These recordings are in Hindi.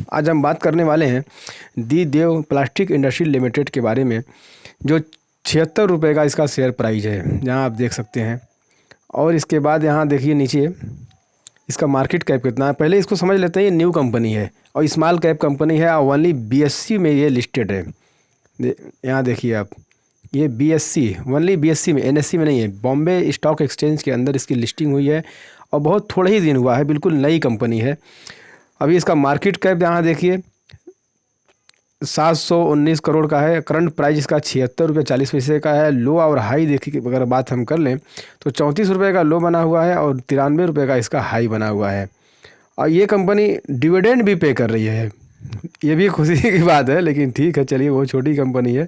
आज हम बात करने वाले हैं दी देव प्लास्टिक इंडस्ट्री लिमिटेड के बारे में, जो 76 रुपये का इसका शेयर प्राइस है, जहां आप देख सकते हैं। और इसके बाद यहाँ देखिए नीचे इसका मार्केट कैप कितना है। पहले इसको समझ लेते हैं, ये न्यू कंपनी है और स्मॉल कैप कंपनी है और ओनली BSE में ये लिस्टेड है। यहाँ देखिए आप, ये BSE ओनली BSE में, NSE में नहीं है। बॉम्बे स्टॉक एक्सचेंज के अंदर इसकी लिस्टिंग हुई है और बहुत थोड़े ही दिन हुआ है, बिल्कुल नई कंपनी है। अभी इसका मार्केट कैप यहाँ देखिए 719 करोड़ का है। करंट प्राइस इसका 76 रुपये 40 पैसे का है। लो और हाई देखिए, अगर बात हम कर लें तो 34 रुपये का लो बना हुआ है और 93 रुपये का इसका हाई बना हुआ है। और ये कंपनी डिविडेंड भी पे कर रही है, ये भी खुशी की बात है। लेकिन ठीक है, चलिए, बहुत छोटी कंपनी है,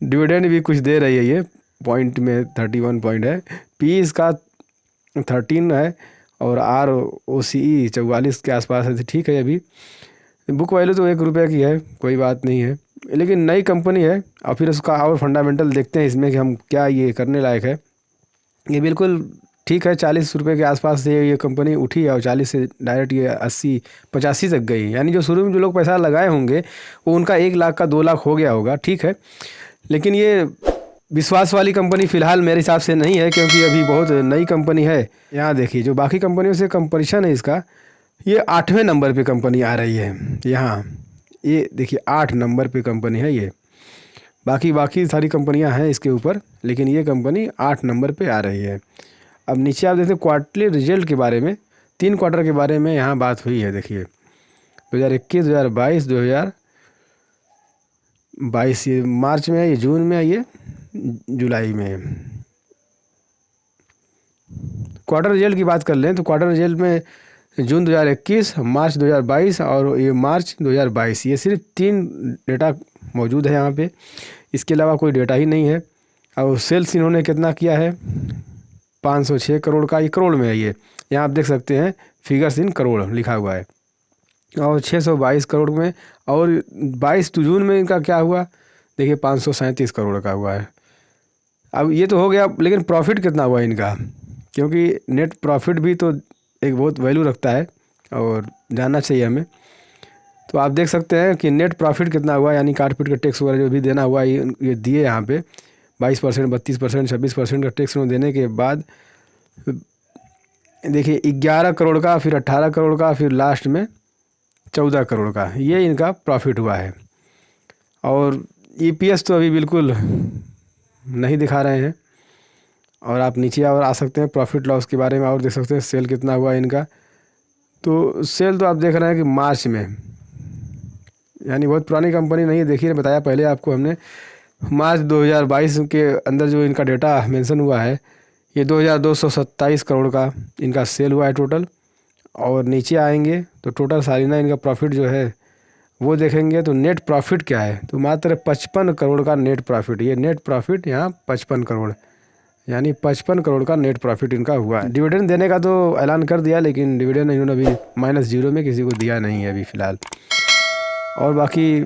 डिविडेंड भी कुछ दे रही है। ये पॉइंट में 31 पॉइंट है। पी इसका 13 है और ROCE 44 के आसपास है। ठीक है, अभी बुक वैल्यू तो 1 रुपये की है, कोई बात नहीं है, लेकिन नई कंपनी है। और फिर उसका और फंडामेंटल देखते हैं इसमें कि हम क्या ये करने लायक है। ये बिल्कुल ठीक है, 40 रुपये के आसपास से ये कंपनी उठी है और 40 से डायरेक्ट ये 80-85 तक गई। यानी जो शुरू में जो लोग पैसा लगाए होंगे वो उनका 1 लाख का 2 लाख हो गया होगा। ठीक है, लेकिन ये विश्वास वाली कंपनी फ़िलहाल मेरे हिसाब से नहीं है, क्योंकि अभी बहुत नई कंपनी है। यहाँ देखिए, जो बाकी कंपनियों से कंपटीशन है इसका, ये 8वें नंबर पे कंपनी आ रही है। यहाँ ये देखिए 8 नंबर पे कंपनी है ये। बाकी सारी कंपनियां हैं इसके ऊपर, लेकिन ये कंपनी 8 नंबर पे आ रही है। अब नीचे आप देखते हैं क्वार्टरली रिजल्ट के बारे में, 3 क्वार्टर के बारे में यहाँ बात हुई है। देखिए 2021, 2022, 2022, ये मार्च में है, ये जून में है, ये जुलाई में है। क्वार्टर रिजल्ट की बात कर लें तो क्वार्टर रिजल्ट में जून 2021, मार्च 2022 और ये मार्च 2022, ये सिर्फ 3 डेटा मौजूद है यहाँ पे। इसके अलावा कोई डेटा ही नहीं है। और सेल्स इन्होंने कितना किया है, 506 करोड़ का। ये करोड़ में है ये, यहाँ आप देख सकते हैं फिगर्स इन करोड़ लिखा हुआ है। और 622 करोड़ में, और 22 जून में इनका क्या हुआ, देखिए 537 करोड़ का हुआ है। अब ये तो हो गया, लेकिन प्रॉफिट कितना हुआ इनका, क्योंकि नेट प्रॉफिट भी तो एक बहुत वैल्यू रखता है और जानना चाहिए हमें। तो आप देख सकते हैं कि नेट प्रॉफिट कितना हुआ, यानी काट पीट का टैक्स वगैरह जो भी देना हुआ ये दिए यहाँ पे 22%, 32%, 26% का टैक्स देने के बाद देखिए 11 करोड़ का, फिर 18 करोड़ का, फिर लास्ट में 14 करोड़ का, ये इनका प्रॉफिट हुआ है। और EPS तो अभी बिल्कुल नहीं दिखा रहे हैं। और आप नीचे और आ सकते हैं, प्रॉफिट लॉस के बारे में और देख सकते हैं। सेल कितना हुआ इनका, तो सेल तो आप देख रहे हैं कि मार्च में, यानी बहुत पुरानी कंपनी नहीं है। देखिए, बताया पहले आपको हमने, मार्च 2022 के अंदर जो इनका डेटा मेंशन हुआ है, ये 2227 करोड़ का इनका सेल हुआ है टोटल। और नीचे आएंगे तो टोटल सालाना इनका प्रॉफिट जो है वो देखेंगे तो नेट प्रॉफिट क्या है, तो मात्र 55 करोड़ का नेट प्रॉफिट। ये नेट प्रॉफिट यहाँ 55 करोड़, यानी 55 करोड़ का नेट प्रॉफिट इनका हुआ है। डिविडेंड देने का तो ऐलान कर दिया, लेकिन डिविडेंड इन्होंने अभी -0 में किसी को दिया नहीं है अभी फ़िलहाल। और बाकी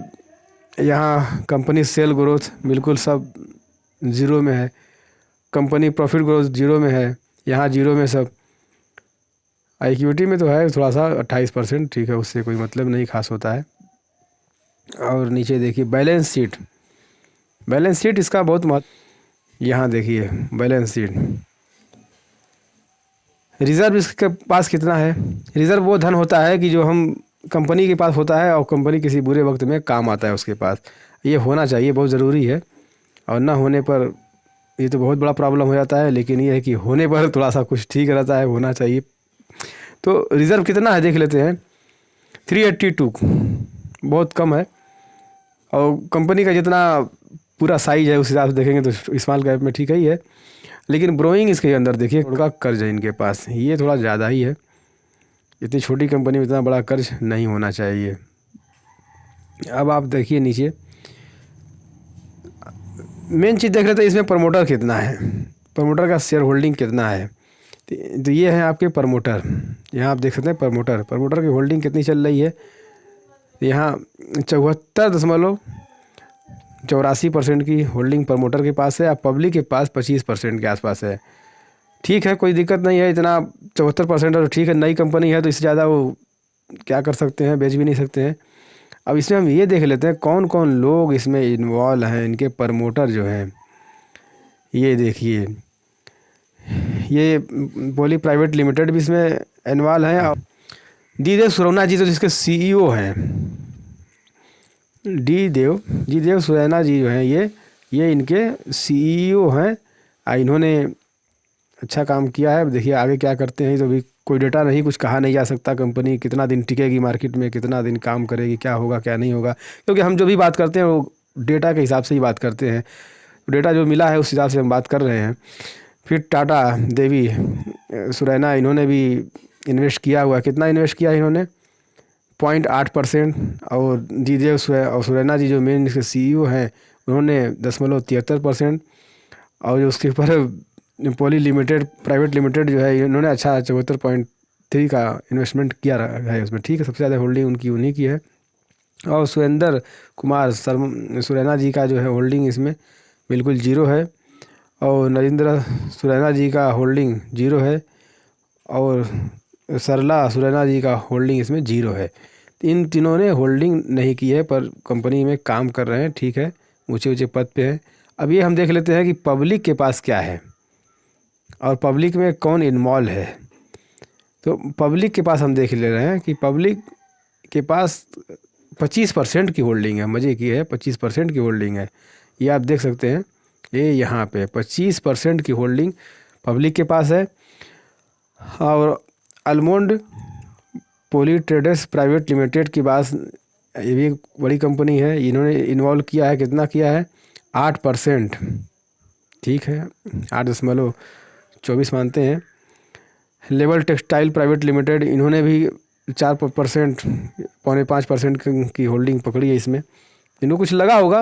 यहाँ कंपनी सेल ग्रोथ बिल्कुल सब 0 में है, कंपनी प्रॉफिट ग्रोथ 0 में है, यहाँ 0 में सब। इक्विटी में तो है थोड़ा सा 28%, ठीक है, उससे कोई मतलब नहीं खास होता है। और नीचे देखिए बैलेंस शीट, बैलेंस शीट इसका बहुत महत्व। यहाँ देखिए बैलेंस शीट, रिज़र्व इसके पास कितना है। रिज़र्व वो धन होता है कि जो हम कंपनी के पास होता है और कंपनी किसी बुरे वक्त में काम आता है उसके पास। ये होना चाहिए, बहुत ज़रूरी है। और ना होने पर ये तो बहुत बड़ा प्रॉब्लम हो जाता है, लेकिन ये है कि होने पर थोड़ा सा कुछ ठीक रहता है, होना चाहिए। तो रिज़र्व कितना है देख लेते हैं, 382, बहुत कम है। और कंपनी का जितना पूरा साइज है उस हिसाब से देखेंगे तो स्मॉल कैप में ठीक ही है, लेकिन ब्रोइंग इसके अंदर देखिए उनका कर्ज है इनके पास, ये थोड़ा ज़्यादा ही है। इतनी छोटी कंपनी में इतना बड़ा कर्ज नहीं होना चाहिए। अब आप देखिए नीचे, मेन चीज़ देख रहे थे इसमें प्रमोटर कितना है, प्रमोटर का शेयर होल्डिंग कितना है। तो ये हैं आपके प्रमोटर, यहाँ आप देख सकते हैं प्रमोटर की होल्डिंग कितनी चल रही है। यहाँ 74.84% की होल्डिंग प्रमोटर के पास है, और पब्लिक के पास 25% के आसपास है। ठीक है, कोई दिक्कत नहीं है, इतना 74% और ठीक है, नई कंपनी है तो इससे ज़्यादा वो क्या कर सकते हैं, बेच भी नहीं सकते हैं। अब इसमें हम ये देख लेते हैं कौन कौन लोग इसमें इन्वॉल्व हैं, इनके प्रमोटर जो हैं। ये देखिए, ये पॉली प्राइवेट लिमिटेड भी इसमें इन्वॉल्व हैं। और डी देव सुरैना जी तो जिसके सीईओ हैं, डी देव सुरैना जी जो हैं, ये इनके सीईओ हैं। इन्होंने अच्छा काम किया है। देखिए आगे क्या करते हैं, तो भी कोई डेटा नहीं, कुछ कहा नहीं जा सकता कंपनी कितना दिन टिकेगी मार्केट में, कितना दिन काम करेगी, क्या होगा क्या नहीं होगा, क्योंकि हम जो भी बात करते हैं वो डेटा के हिसाब से ही बात करते हैं। डेटा जो मिला है उस हिसाब से हम बात कर रहे हैं। फिर टाटा देवी सुरैना, इन्होंने भी इन्वेस्ट किया हुआ है। कितना इन्वेस्ट किया इन्होंने? 0.8%। और जीदेव सुरैना जी जो मेन इसके सीईओ हैं, उन्होंने 0.73%। और जो उसके ऊपर पॉली लिमिटेड प्राइवेट लिमिटेड जो है, इन्होंने अच्छा 74.3 का इन्वेस्टमेंट किया है उसमें। ठीक है, सबसे ज़्यादा होल्डिंग उनकी उन्हीं की है। और सुरेंद्र कुमार सुरैना जी का जो है होल्डिंग इसमें बिल्कुल जीरो है। और नरेंद्र सुरैना जी का होल्डिंग जीरो है। और सरला सुरैना जी का होल्डिंग इसमें जीरो है। इन तीनों ने होल्डिंग नहीं की है पर कंपनी में काम कर रहे हैं। ठीक है, ऊंचे ऊंचे पद पे हैं। अब ये हम देख लेते हैं कि पब्लिक के पास क्या है और पब्लिक में कौन इन्वॉल्व है। तो पब्लिक के पास हम देख ले रहे हैं कि पब्लिक के पास 25% की होल्डिंग है। मज़े की है, 25% की होल्डिंग है। ये आप देख सकते हैं, ये यहाँ पे 25% की होल्डिंग पब्लिक के पास है। और अल्मोंड पॉली ट्रेडर्स प्राइवेट लिमिटेड की बात, ये भी एक बड़ी कंपनी है। इन्होंने इन्वॉल्व किया है, कितना किया है? 8%। ठीक है, 8.24 मानते हैं। लेवल टेक्सटाइल प्राइवेट लिमिटेड, इन्होंने भी 4%, 4.5% की होल्डिंग पकड़ी है इसमें। इनको कुछ लगा होगा,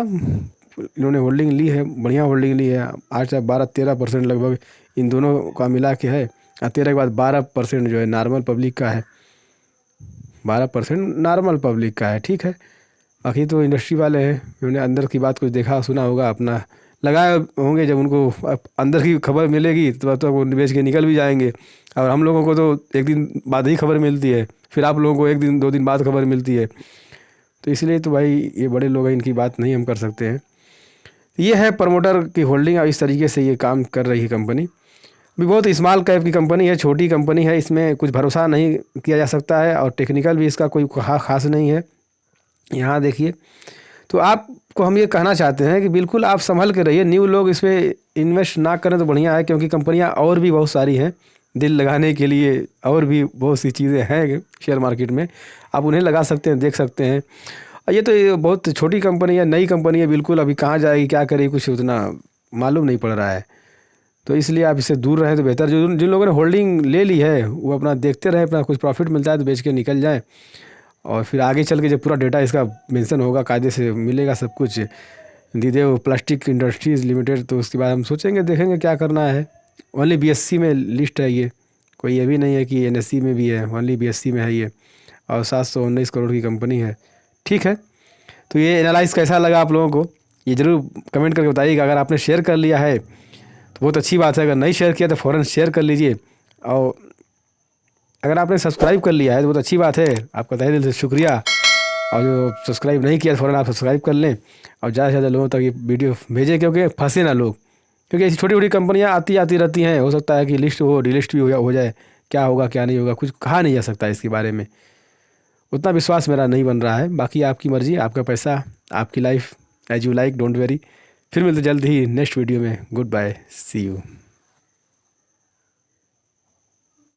इन्होंने होल्डिंग ली है, बढ़िया होल्डिंग ली है। आज 12-13% लगभग इन दोनों का मिला के है। 13 के बाद 12% जो है नॉर्मल पब्लिक का है। 12% नॉर्मल पब्लिक का है। ठीक है, बाकी तो इंडस्ट्री वाले हैं, उन्होंने अंदर की बात कुछ देखा सुना होगा, अपना लगाए होंगे। जब उनको अंदर की खबर मिलेगी तो वो बेच के निकल भी जाएंगे। और हम लोगों को तो एक दिन बाद ही खबर मिलती है, फिर आप लोगों को 1 दिन 2 दिन बाद खबर मिलती है। तो इसलिए तो भाई ये बड़े लोग हैं, इनकी बात नहीं हम कर सकते हैं। ये है प्रमोटर की होल्डिंग और इस तरीके से ये काम कर रही है कंपनी। भी बहुत स्मॉल कैप की कंपनी है, छोटी कंपनी है, इसमें कुछ भरोसा नहीं किया जा सकता है। और टेक्निकल भी इसका कोई खास नहीं है। यहाँ देखिए, तो आपको हम ये कहना चाहते हैं कि बिल्कुल आप संभल के रहिए। न्यू लोग इस पर इन्वेस्ट ना करें तो बढ़िया है, क्योंकि कंपनियाँ और भी बहुत सारी हैं दिल लगाने के लिए, और भी बहुत सी चीज़ें हैं शेयर मार्केट में, आप उन्हें लगा सकते हैं, देख सकते हैं। और ये बहुत छोटी कंपनी है, नई कंपनी है बिल्कुल, अभी कहाँ जाएगी क्या करेगी कुछ उतना मालूम नहीं पड़ रहा है। तो इसलिए आप इससे दूर रहें तो बेहतर। जो जिन लोगों ने होल्डिंग ले ली है वो अपना देखते रहें, अपना कुछ प्रॉफिट मिलता है तो बेच के निकल जाएँ। और फिर आगे चल के जब पूरा डेटा इसका मेंशन होगा, कायदे से मिलेगा सब कुछ, दीदेव प्लास्टिक इंडस्ट्रीज़ लिमिटेड, तो उसके बाद हम सोचेंगे देखेंगे क्या करना है। ओनली BSE में लिस्ट है ये, कोई ये भी नहीं है कि NSE में भी है, ओनली BSE में है ये। और 719 करोड़ की कंपनी है। ठीक है, तो ये एनालाइज कैसा लगा आप लोगों को, ये ज़रूर कमेंट करके बताइएगा। अगर आपने शेयर कर लिया है तो बहुत अच्छी बात है, अगर नहीं शेयर किया तो फ़ौरन शेयर कर लीजिए। और अगर आपने सब्सक्राइब कर लिया है तो बहुत अच्छी बात है, आपका तहे दिल से शुक्रिया। और जो सब्सक्राइब नहीं किया तो फ़ौरन आप सब्सक्राइब कर लें और ज़्यादा से ज़्यादा लोगों तक ये वीडियो भेजें, क्योंकि फंसे ना लोग। क्योंकि ऐसी छोटी छोटी कंपनियां आती रहती हैं, हो सकता है कि लिस्ट हो डिलिस्ट भी हो जाए, क्या होगा क्या नहीं होगा कुछ कहा नहीं जा सकता इसके बारे में। उतना विश्वास मेरा नहीं बन रहा है। बाकी आपकी मर्ज़ी, आपका पैसा, आपकी life, as you like, don't worry. फिर मिलते जल्द ही नेक्स्ट वीडियो में। Good bye, see you.